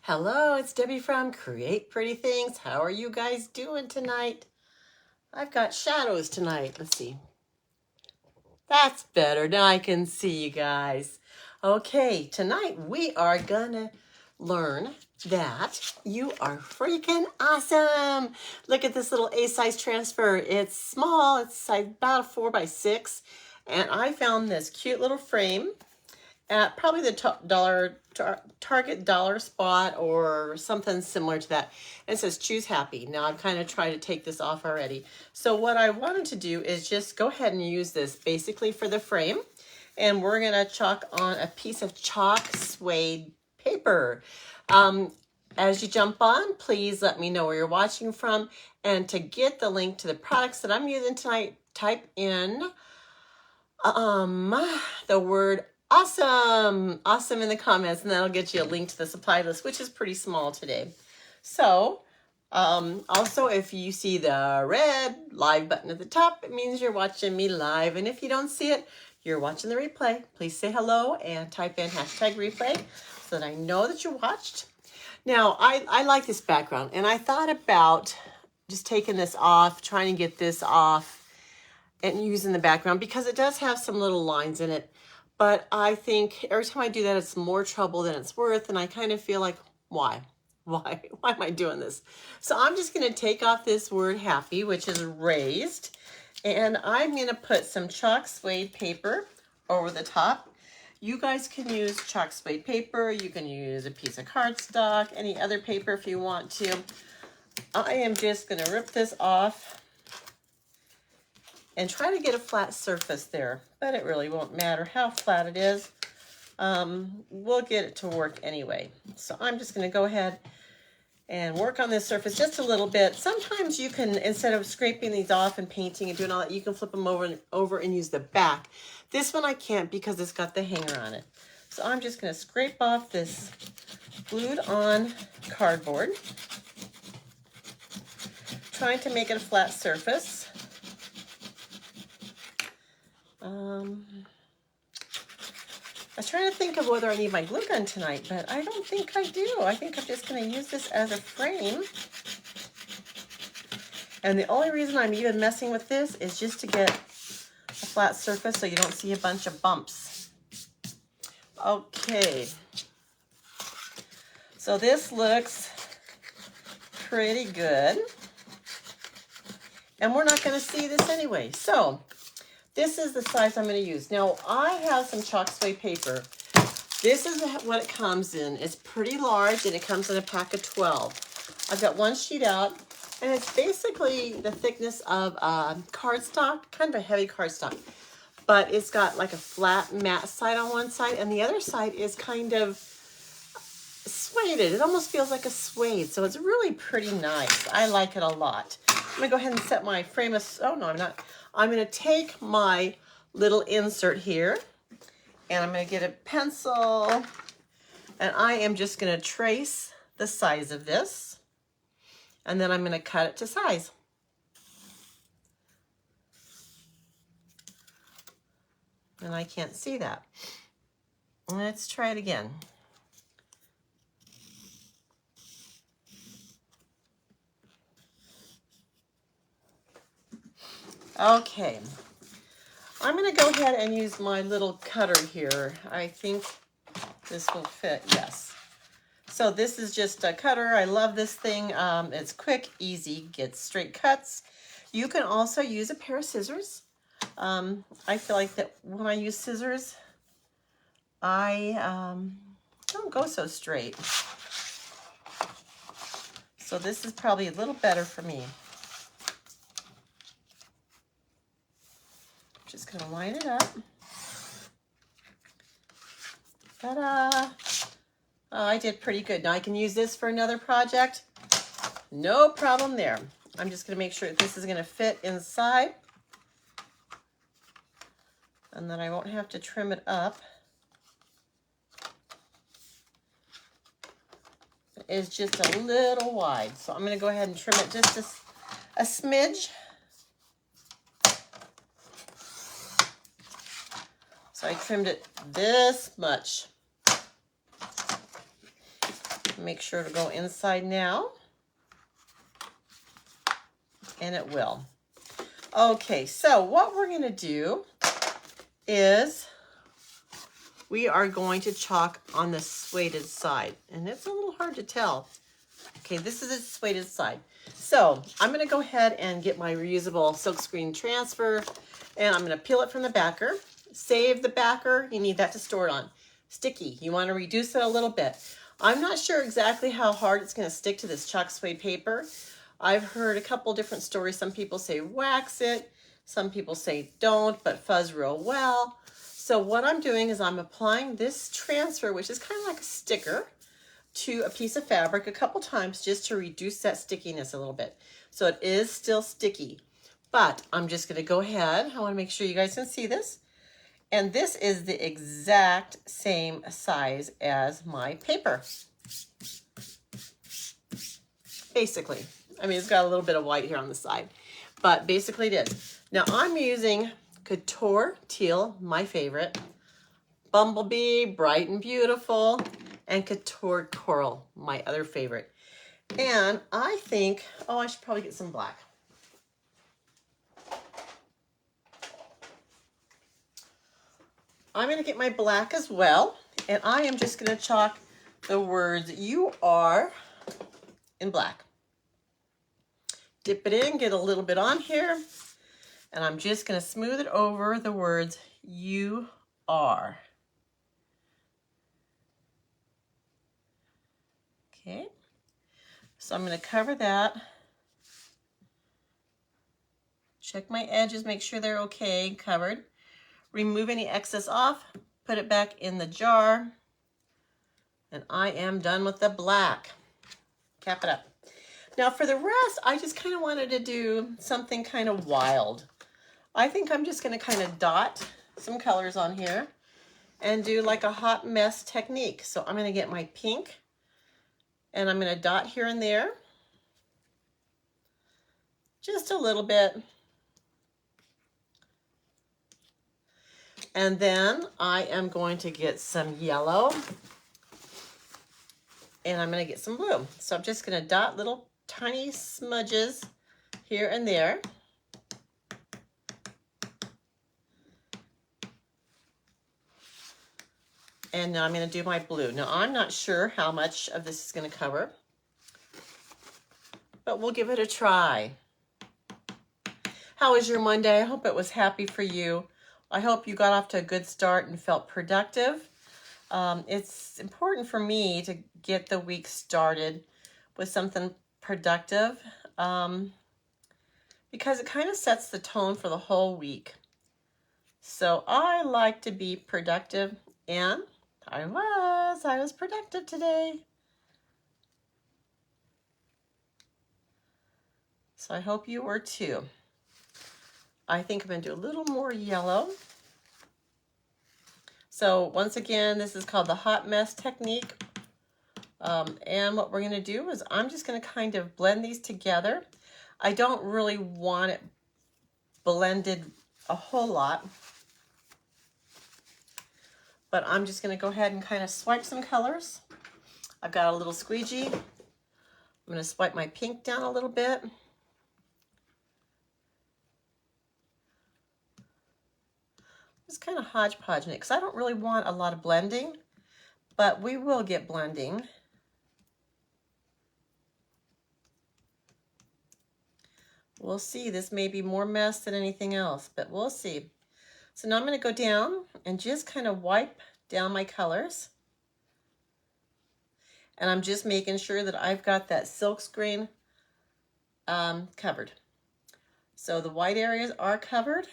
Hello, it's Debbie from Create Pretty Things. How are you guys doing tonight? I've got shadows tonight. Let's see. That's better. Now I can see you guys. Okay, tonight we are gonna learn that you are freaking awesome. Look at this little A-size transfer. It's small. It's size about a 4x6. And I found this cute little frame at probably the Target dollar spot or something similar to that. And it says choose happy. Now I've kind of tried to take this off already. So what I wanted to do is just go ahead and use this basically for the frame. And we're gonna chalk on a piece of chalk suede paper. As you jump on, please let me know where you're watching from. And to get the link to the products that I'm using tonight, type in the word awesome in the comments, and that'll get you a link to the supply list, which is pretty small today. So also, if you see the red live button at the top, it means you're watching me live. And if you don't see it, you're watching the replay. Please say hello and type in #replay so that I know that you watched. Now, I like this background, and I thought about just taking this off, trying to get this off and using the background because it does have some little lines in it. But I think every time I do that, it's more trouble than it's worth. And I kind of feel like, why am I doing this? So I'm just going to take off this word happy, which is raised. And I'm going to put some chalk suede paper over the top. You guys can use chalk suede paper. You can use a piece of cardstock, any other paper if you want to. I am just going to rip this off and try to get a flat surface there, but it really won't matter how flat it is. We'll get it to work anyway. So I'm just going to go ahead and work on this surface just a little bit. Sometimes you can, instead of scraping these off and painting and doing all that, you can flip them over and use the back. This one I can't because it's got the hanger on it. So I'm just going to scrape off this glued on cardboard, trying to make it a flat surface. I was trying to think of whether I need my glue gun tonight, but I don't think I do. I think I'm just going to use this as a frame. And the only reason I'm even messing with this is just to get a flat surface so you don't see a bunch of bumps. Okay. So this looks pretty good. And we're not going to see this anyway. So this is the size I'm going to use. Now, I have some chalk suede paper. This is what it comes in. It's pretty large, and it comes in a pack of 12. I've got one sheet out, and it's basically the thickness of cardstock, kind of a heavy cardstock. But it's got like a flat matte side on one side, and the other side is kind of sueded. It almost feels like a suede, so it's really pretty nice. I like it a lot. I'm going to go ahead and set my frame of, oh no, I'm not. I'm going to take my little insert here, and I'm going to get a pencil, and I am just going to trace the size of this, and then I'm going to cut it to size. And I can't see that. Let's try it again. Okay, I'm going to go ahead and use my little cutter here. I think this will fit, yes. So this is just a cutter. I love this thing. It's quick, easy, gets straight cuts. You can also use a pair of scissors. I feel like that when I use scissors, I don't go so straight. So this is probably a little better for me. Just going to line it up. Ta-da! Oh, I did pretty good. Now I can use this for another project. No problem there. I'm just going to make sure that this is going to fit inside. And then I won't have to trim it up. It is just a little wide. So I'm going to go ahead and trim it just a smidge. So I trimmed it this much. Make sure to go inside now. And it will. Okay, so what we're going to do is we are going to chalk on the sueded side. And it's a little hard to tell. Okay, this is the sueded side. So I'm going to go ahead and get my reusable silkscreen transfer. And I'm going to peel it from the backer. Save the backer. You need that to store it on. Sticky. You want to reduce it a little bit. I'm not sure exactly how hard it's going to stick to this chalk suede paper. I've heard a couple different stories. Some people say wax it. Some people say don't, but fuzz real well. So what I'm doing is I'm applying this transfer, which is kind of like a sticker, to a piece of fabric a couple times just to reduce that stickiness a little bit. So it is still sticky, but I'm just going to go ahead. I want to make sure you guys can see this. And this is the exact same size as my paper. Basically. I mean, it's got a little bit of white here on the side, but basically it is. Now I'm using Couture Teal, my favorite, Bumblebee, Bright and Beautiful, and Couture Coral, my other favorite. And I think, oh, I should probably get some black. I'm going to get my black as well, and I am just going to chalk the words "you are" in black. Dip it in, get a little bit on here, and I'm just going to smooth it over the words "you are." Okay, so I'm going to cover that. Check my edges, make sure they're okay, covered. Remove any excess off, put it back in the jar, and I am done with the black. Cap it up. Now for the rest, I just kind of wanted to do something kind of wild. I think I'm just going to kind of dot some colors on here and do like a hot mess technique. So I'm going to get my pink and I'm going to dot here and there. Just a little bit. And then I am going to get some yellow and I'm going to get some blue. So I'm just going to dot little tiny smudges here and there. And now I'm going to do my blue. Now I'm not sure how much of this is going to cover, but we'll give it a try. How was your Monday? I hope it was happy for you. I hope you got off to a good start and felt productive. It's important for me to get the week started with something productive because it kind of sets the tone for the whole week. So I like to be productive, and I was productive today. So I hope you were too. I think I'm going to do a little more yellow. So once again, this is called the hot mess technique. And what we're going to do is I'm just going to kind of blend these together. I don't really want it blended a whole lot, but I'm just going to go ahead and kind of swipe some colors. I've got a little squeegee. I'm going to swipe my pink down a little bit. Just kind of hodgepodge it because I don't really want a lot of blending, but we will get blending. We'll see. This may be more mess than anything else, but we'll see. So now I'm going to go down and just kind of wipe down my colors. And I'm just making sure that I've got that silk screen covered. So the white areas are covered.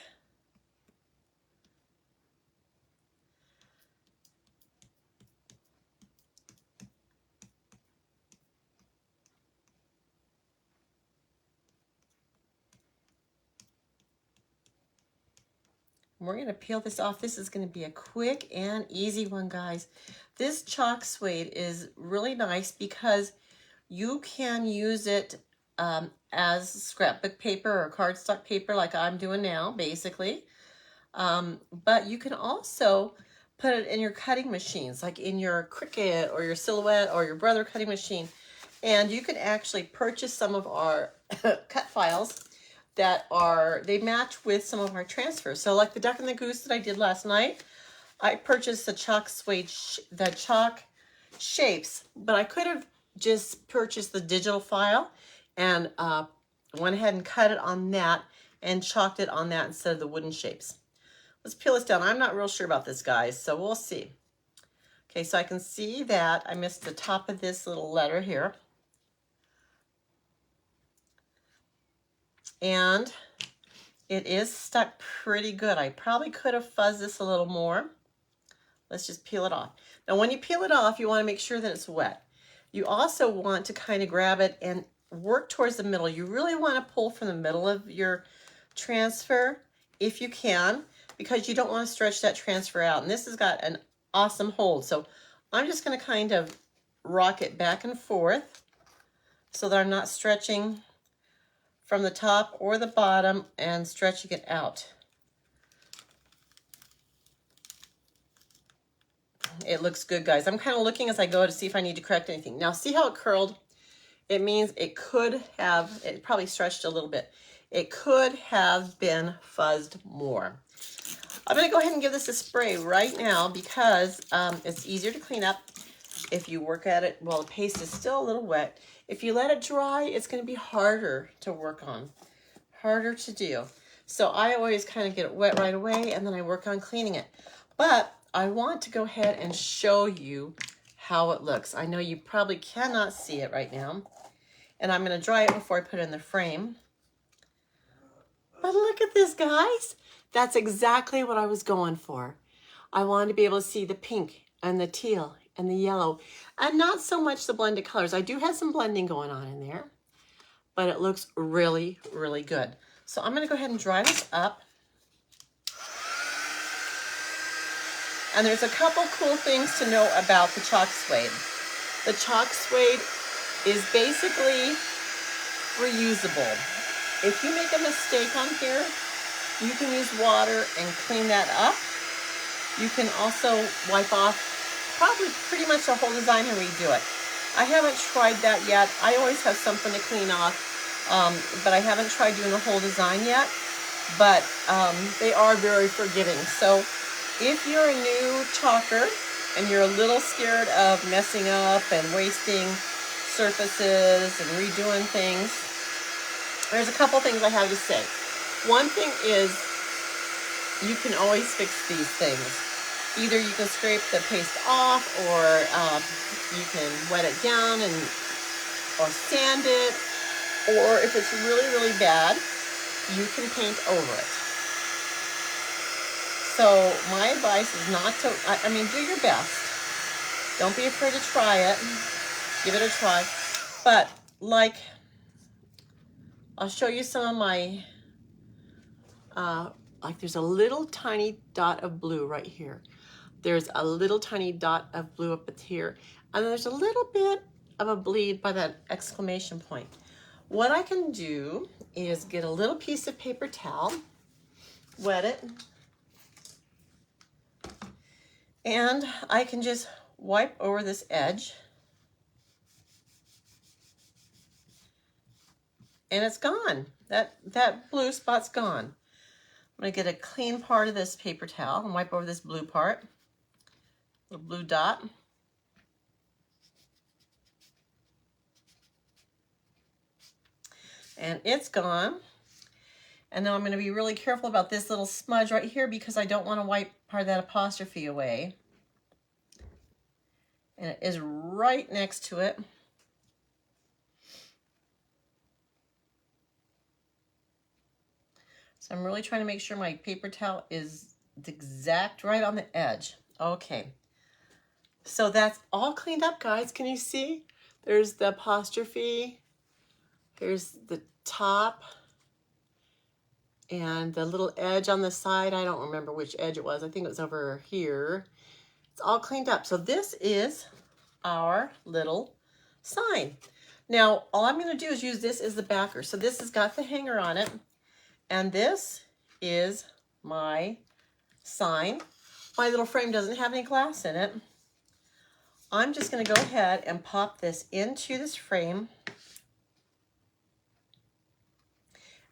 We're going to peel this off. This is going to be a quick and easy one, guys. This chalk suede is really nice because you can use it as scrapbook paper or cardstock paper like I'm doing now, basically. But you can also put it in your cutting machines, like in your Cricut or your Silhouette or your Brother cutting machine. And you can actually purchase some of our cut files that they match with some of our transfers. So like the duck and the goose that I did last night, I purchased the chalk shapes, but I could have just purchased the digital file and went ahead and cut it on that and chalked it on that instead of the wooden shapes. Let's peel this down. I'm not real sure about this, guys, so we'll see. Okay, so I can see that I missed the top of this little letter here. And it is stuck pretty good. I probably could have fuzzed this a little more. Let's just peel it off. Now, when you peel it off, you want to make sure that it's wet. You also want to kind of grab it and work towards the middle. You really want to pull from the middle of your transfer if you can, because you don't want to stretch that transfer out. And this has got an awesome hold. So I'm just going to kind of rock it back and forth so that I'm not stretching from the top or the bottom and stretching it out. It looks good, guys. I'm kind of looking as I go to see if I need to correct anything. Now, see how it curled? It means it probably stretched a little bit. It could have been fuzzed more. I'm going to go ahead and give this a spray right now because it's easier to clean up if you work at it while the paste is still a little wet. If you let it dry, it's going to be harder to work on, harder to do. So I always kind of get it wet right away and then I work on cleaning it. But I want to go ahead and show you how it looks. I know you probably cannot see it right now. And I'm going to dry it before I put it in the frame. But look at this, guys. That's exactly what I was going for. I wanted to be able to see the pink and the teal and the yellow and not so much the blended colors. I do have some blending going on in there, but it looks really, really good. So I'm going to go ahead and dry this up. And there's a couple cool things to know about the chalk suede. The chalk suede is basically reusable. If you make a mistake on here, you can use water and clean that up. You can also wipe off probably pretty much the whole design and redo it. I haven't tried that yet. I always have something to clean off, but I haven't tried doing the whole design yet. But they are very forgiving. So if you're a new chalker and you're a little scared of messing up and wasting surfaces and redoing things, there's a couple things I have to say. One thing is you can always fix these things. Either you can scrape the paste off or you can wet it down or sand it, or if it's really, really bad, you can paint over it. So my advice is not to, I mean, do your best. Don't be afraid to try it. Give it a try. But like, I'll show you some of my, like there's a little tiny dot of blue right here. There's a little tiny dot of blue up here. And there's a little bit of a bleed by that exclamation point. What I can do is get a little piece of paper towel, wet it, and I can just wipe over this edge. And it's gone. That blue spot's gone. I'm gonna get a clean part of this paper towel and wipe over this blue part, little blue dot. And it's gone. And now I'm gonna be really careful about this little smudge right here because I don't wanna wipe part of that apostrophe away. And it is right next to it. So I'm really trying to make sure my paper towel is exact right on the edge. Okay. So that's all cleaned up, guys. Can you see? There's the apostrophe. Here's the top. And the little edge on the side. I don't remember which edge it was. I think it was over here. It's all cleaned up. So this is our little sign. Now, all I'm going to do is use this as the backer. So this has got the hanger on it. And this is my sign my little frame doesn't have any glass in it, I'm just going to go ahead and pop this into this frame.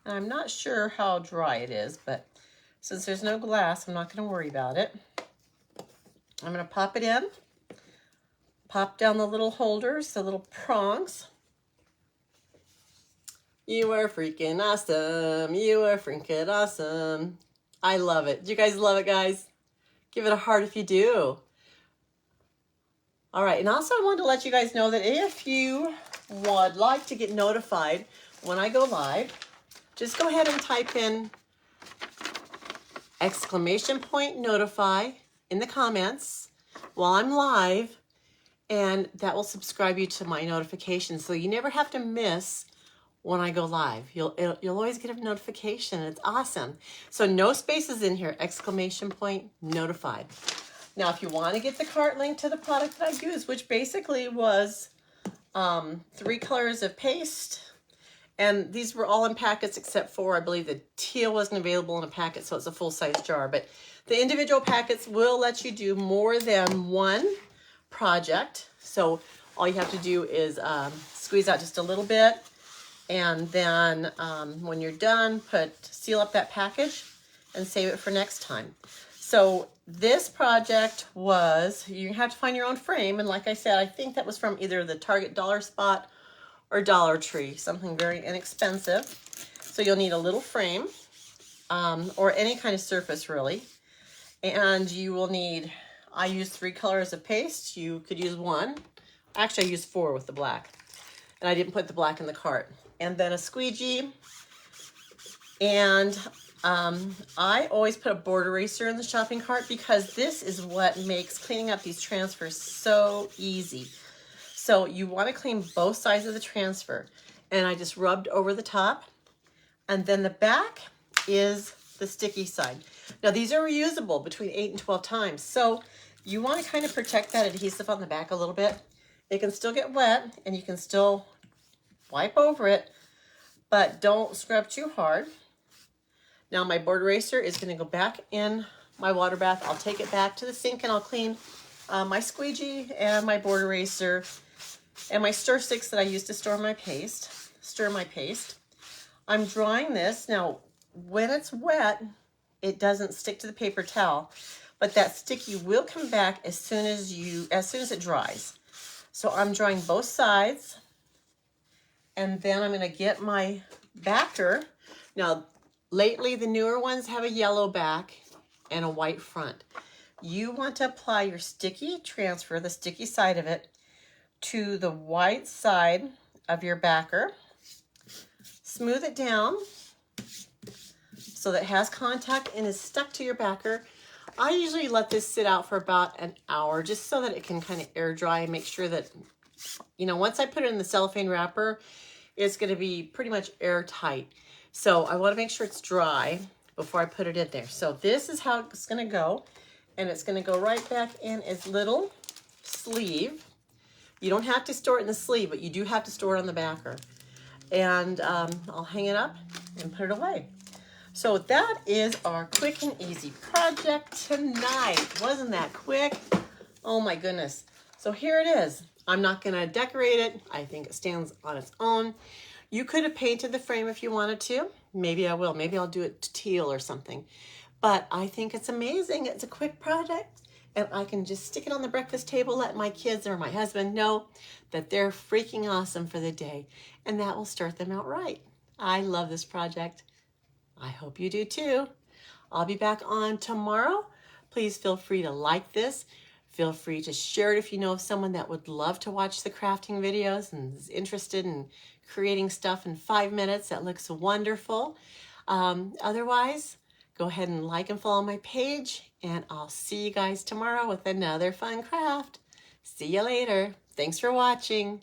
And I'm not sure how dry it is, but since there's no glass, I'm not going to worry about it. I'm going to pop it in, pop down the little holders, the little prongs. You are freaking awesome. You are freaking awesome. I love it. Do you guys love it, guys? Give it a heart if you do. All right, and also I wanted to let you guys know that if you would like to get notified when I go live, just go ahead and type in !notify in the comments while I'm live, and that will subscribe you to my notifications so you never have to miss when I go live. You'll always get a notification. It's awesome. So no spaces in here, !notified. Now, if you want to get the cart link to the product that I use, which basically was 3 colors of paste, and these were all in packets except for, I believe, the teal wasn't available in a packet, so it's a full-size jar. But the individual packets will let you do more than one project. So all you have to do is squeeze out just a little bit, and then when you're done, seal up that package and save it for next time. So this project was, you have to find your own frame, and like I said, I think that was from either the Target Dollar Spot or Dollar Tree, something very inexpensive. So you'll need a little frame, or any kind of surface really. And you will need, I used 3 colors of paste. You could use 1. Actually, I used 4 with the black. And I didn't put the black in the cart. And then a squeegee. And I always put a board eraser in the shopping cart because this is what makes cleaning up these transfers so easy. So you want to clean both sides of the transfer. And I just rubbed over the top. And then the back is the sticky side. Now these are reusable between 8 and 12 times. So you want to kind of protect that adhesive on the back a little bit. It can still get wet and you can still wipe over it, but don't scrub too hard. Now my board eraser is going to go back in my water bath. I'll take it back to the sink and I'll clean my squeegee and my board eraser and my stir sticks that I use to stir my paste. I'm drying this. Now, when it's wet, it doesn't stick to the paper towel, but that sticky will come back as soon as it dries. So I'm drying both sides, and then I'm going to get my backer. Now, lately the newer ones have a yellow back and a white front. You want to apply your sticky transfer, the sticky side of it, to the white side of your backer. Smooth it down so that it has contact and is stuck to your backer. I usually let this sit out for about an hour just so that it can kind of air dry and make sure that, once I put it in the cellophane wrapper, it's going to be pretty much airtight. So I want to make sure it's dry before I put it in there. So this is how it's going to go, and it's going to go right back in its little sleeve. You don't have to store it in the sleeve, but you do have to store it on the backer. And I'll hang it up and put it away. So that is our quick and easy project tonight. Wasn't that quick? Oh my goodness. So here it is. I'm not going to decorate it. I think it stands on its own. You could have painted the frame if you wanted to. Maybe I will. Maybe I'll do it teal or something. But I think it's amazing. It's a quick project. And I can just stick it on the breakfast table, let my kids or my husband know that they're freaking awesome for the day. And that will start them out right. I love this project. I hope you do too. I'll be back on tomorrow. Please feel free to like this. Feel free to share it if you know of someone that would love to watch the crafting videos and is interested in creating stuff in 5 minutes that looks wonderful. Otherwise, go ahead and like and follow my page, and I'll see you guys tomorrow with another fun craft. See you later. Thanks for watching.